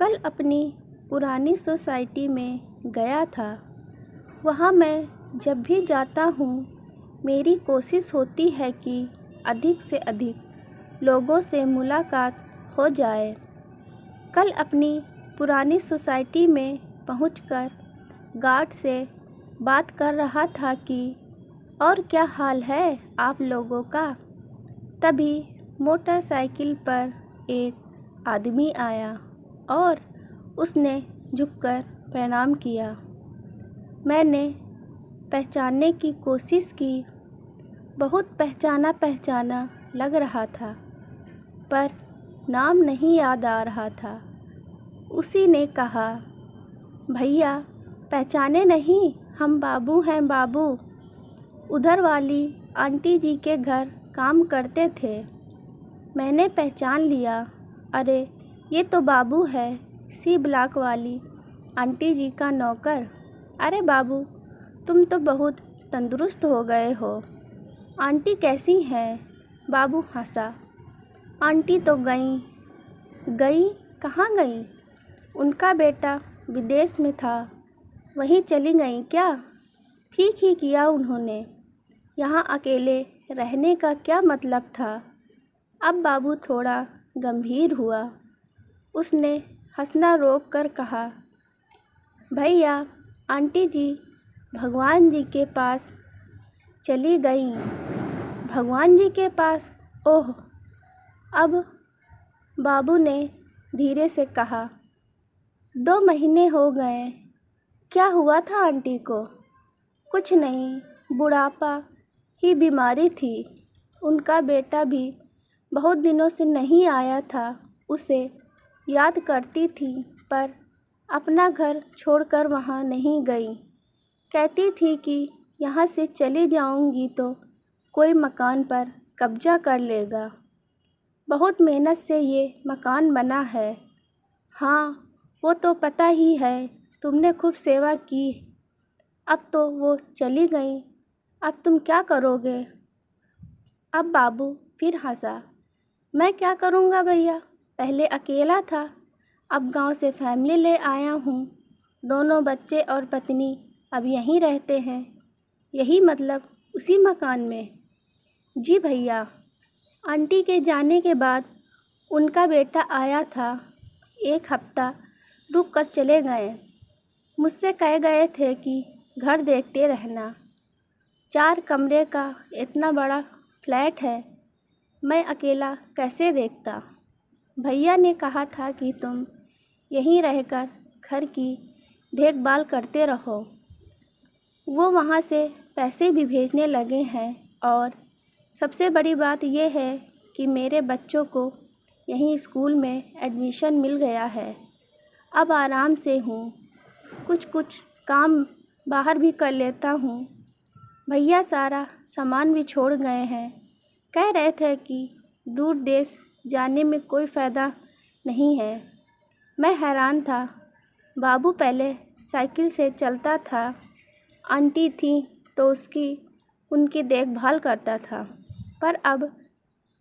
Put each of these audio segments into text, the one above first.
कल अपनी पुरानी सोसाइटी में गया था। वहाँ मैं जब भी जाता हूँ मेरी कोशिश होती है कि अधिक से अधिक लोगों से मुलाकात हो जाए। कल अपनी पुरानी सोसाइटी में पहुंचकर गार्ड से बात कर रहा था कि और क्या हाल है आप लोगों का। तभी मोटरसाइकिल पर एक आदमी आया और उसने झुककर प्रणाम किया। मैंने पहचानने की कोशिश की। बहुत पहचाना लग रहा था पर नाम नहीं याद आ रहा था। उसी ने कहा, भैया पहचाने नहीं, हम बाबू हैं बाबू, उधर वाली आंटी जी के घर काम करते थे। मैंने पहचान लिया, अरे ये तो बाबू है, सी ब्लॉक वाली आंटी जी का नौकर। अरे बाबू तुम तो बहुत तंदुरुस्त हो गए हो। आंटी कैसी हैं? बाबू हंसा। आंटी तो गई कहाँ गई? उनका बेटा विदेश में था, वहीं चली गई क्या? ठीक ही किया उन्होंने, यहाँ अकेले रहने का क्या मतलब था? अब बाबू थोड़ा गंभीर हुआ। उसने हंसना रोक कर कहा, भैया आंटी जी भगवान जी के पास चली गई। भगवान जी के पास? ओह। अब बाबू ने धीरे से कहा, 2 महीने हो गए। क्या हुआ था आंटी को? कुछ नहीं, बुढ़ापा ही बीमारी थी। उनका बेटा भी बहुत दिनों से नहीं आया था, उसे याद करती थी पर अपना घर छोड़कर वहाँ नहीं गई। कहती थी कि यहाँ से चली जाऊँगी तो कोई मकान पर कब्जा कर लेगा। बहुत मेहनत से ये मकान बना है। हाँ वो तो पता ही है, तुमने खूब सेवा की। अब तो वो चली गई, अब तुम क्या करोगे? अब बाबू फिर हंसा। मैं क्या करूँगा भैया, पहले अकेला था, अब गांव से फैमिली ले आया हूँ। दोनों बच्चे और पत्नी अब यहीं रहते हैं। यही मतलब उसी मकान में? जी भैया। आंटी के जाने के बाद उनका बेटा आया था, 1 हफ्ता रुक कर चले गए। मुझसे कह गए थे कि घर देखते रहना। 4 कमरे का इतना बड़ा फ्लैट है, मैं अकेला कैसे देखता? भैया ने कहा था कि तुम यहीं रहकर घर की देखभाल करते रहो। वो वहाँ से पैसे भी भेजने लगे हैं और सबसे बड़ी बात यह है कि मेरे बच्चों को यहीं स्कूल में एडमिशन मिल गया है। अब आराम से हूँ, कुछ काम बाहर भी कर लेता हूँ। भैया सारा सामान भी छोड़ गए हैं। कह रहे थे कि दूर देश जाने में कोई फ़ायदा नहीं है। मैं हैरान था। बाबू पहले साइकिल से चलता था, आंटी थी तो उनकी देखभाल करता था, पर अब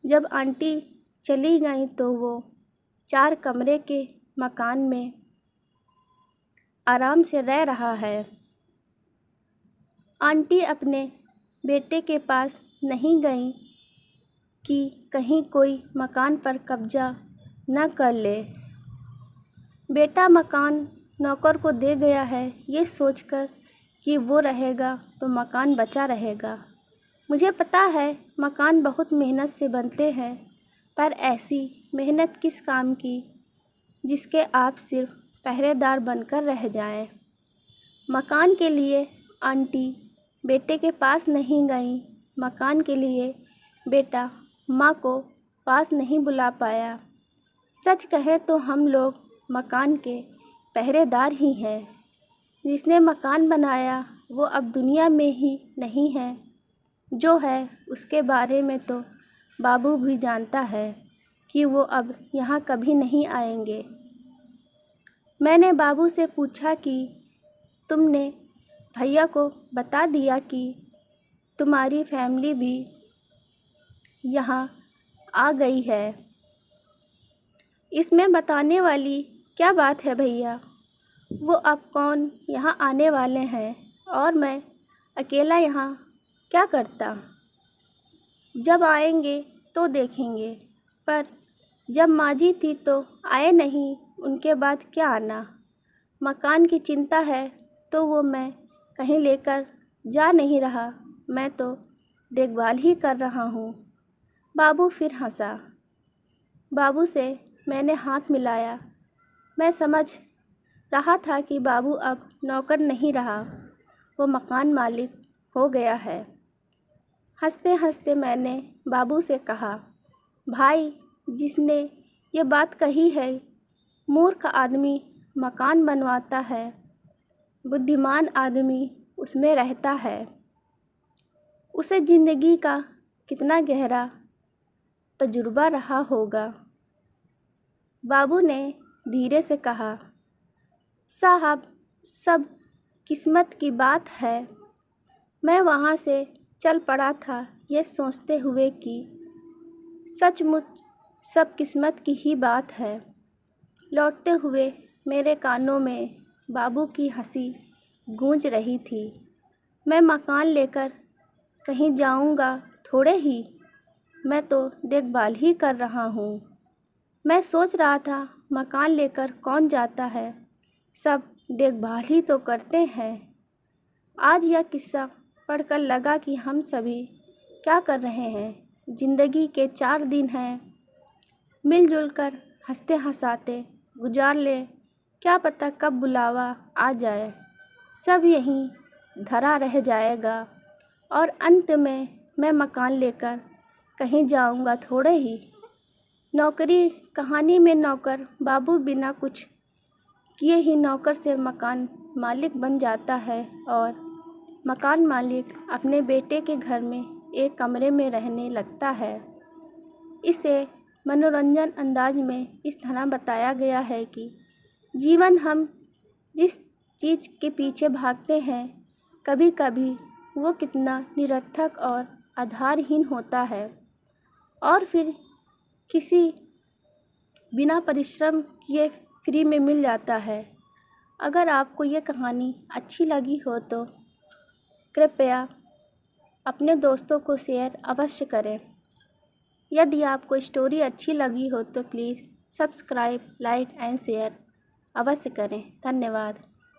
जब आंटी चली गई तो वो 4 कमरे के मकान में आराम से रह रहा है। आंटी अपने बेटे के पास नहीं गई कि कहीं कोई मकान पर कब्जा न कर ले। बेटा मकान नौकर को दे गया है, ये सोचकर कि वो रहेगा तो मकान बचा रहेगा। मुझे पता है मकान बहुत मेहनत से बनते हैं, पर ऐसी मेहनत किस काम की जिसके आप सिर्फ पहरेदार बनकर रह जाएं। मकान के लिए आंटी बेटे के पास नहीं गई, मकान के लिए बेटा माँ को पास नहीं बुला पाया। सच कहे तो हम लोग मकान के पहरेदार ही हैं। जिसने मकान बनाया वो अब दुनिया में ही नहीं है। जो है उसके बारे में तो बाबू भी जानता है कि वो अब यहाँ कभी नहीं आएंगे। मैंने बाबू से पूछा कि तुमने भैया को बता दिया कि तुम्हारी फैमिली भी यहाँ आ गई है? इसमें बताने वाली क्या बात है भैया, वो अब कौन यहाँ आने वाले हैं और मैं अकेला यहाँ क्या करता। जब आएंगे तो देखेंगे, पर जब माँ जी थी तो आए नहीं, उनके बाद क्या आना। मकान की चिंता है तो वो मैं कहीं लेकर जा नहीं रहा, मैं तो देखभाल ही कर रहा हूँ। बाबू फिर हंसा। बाबू से मैंने हाथ मिलाया। मैं समझ रहा था कि बाबू अब नौकर नहीं रहा, वो मकान मालिक हो गया है। हंसते हंसते मैंने बाबू से कहा, भाई, जिसने ये बात कही है, मूर्ख आदमी मकान बनवाता है, बुद्धिमान आदमी उसमें रहता है। उसे ज़िंदगी का कितना गहरा तजुर्बा रहा होगा। बाबू ने धीरे से कहा, साहब, सब किस्मत की बात है। मैं वहाँ से चल पड़ा था ये सोचते हुए कि सचमुच सब किस्मत की ही बात है। लौटते हुए मेरे कानों में बाबू की हंसी गूंज रही थी। मैं मकान लेकर कहीं जाऊंगा थोड़े ही, मैं तो देखभाल ही कर रहा हूँ। मैं सोच रहा था मकान लेकर कौन जाता है, सब देखभाल ही तो करते हैं। आज यह किस्सा पढ़कर लगा कि हम सभी क्या कर रहे हैं। ज़िंदगी के 4 दिन हैं, मिलजुल कर हंसते हंसाते गुजार लें, क्या पता कब बुलावा आ जाए, सब यहीं धरा रह जाएगा और अंत में मैं मकान लेकर कहीं जाऊंगा थोड़े ही। नौकरी कहानी में नौकर बाबू बिना कुछ किए ही नौकर से मकान मालिक बन जाता है और मकान मालिक अपने बेटे के घर में एक कमरे में रहने लगता है। इसे मनोरंजन अंदाज में इस तरह बताया गया है कि जीवन हम जिस चीज़ के पीछे भागते हैं, कभी कभी वो कितना निरर्थक और आधारहीन होता है और फिर किसी बिना परिश्रम किए फ्री में मिल जाता है। अगर आपको ये कहानी अच्छी लगी हो तो कृपया अपने दोस्तों को शेयर अवश्य करें। यदि आपको स्टोरी अच्छी लगी हो तो please subscribe, like and share अवश्य करें। धन्यवाद।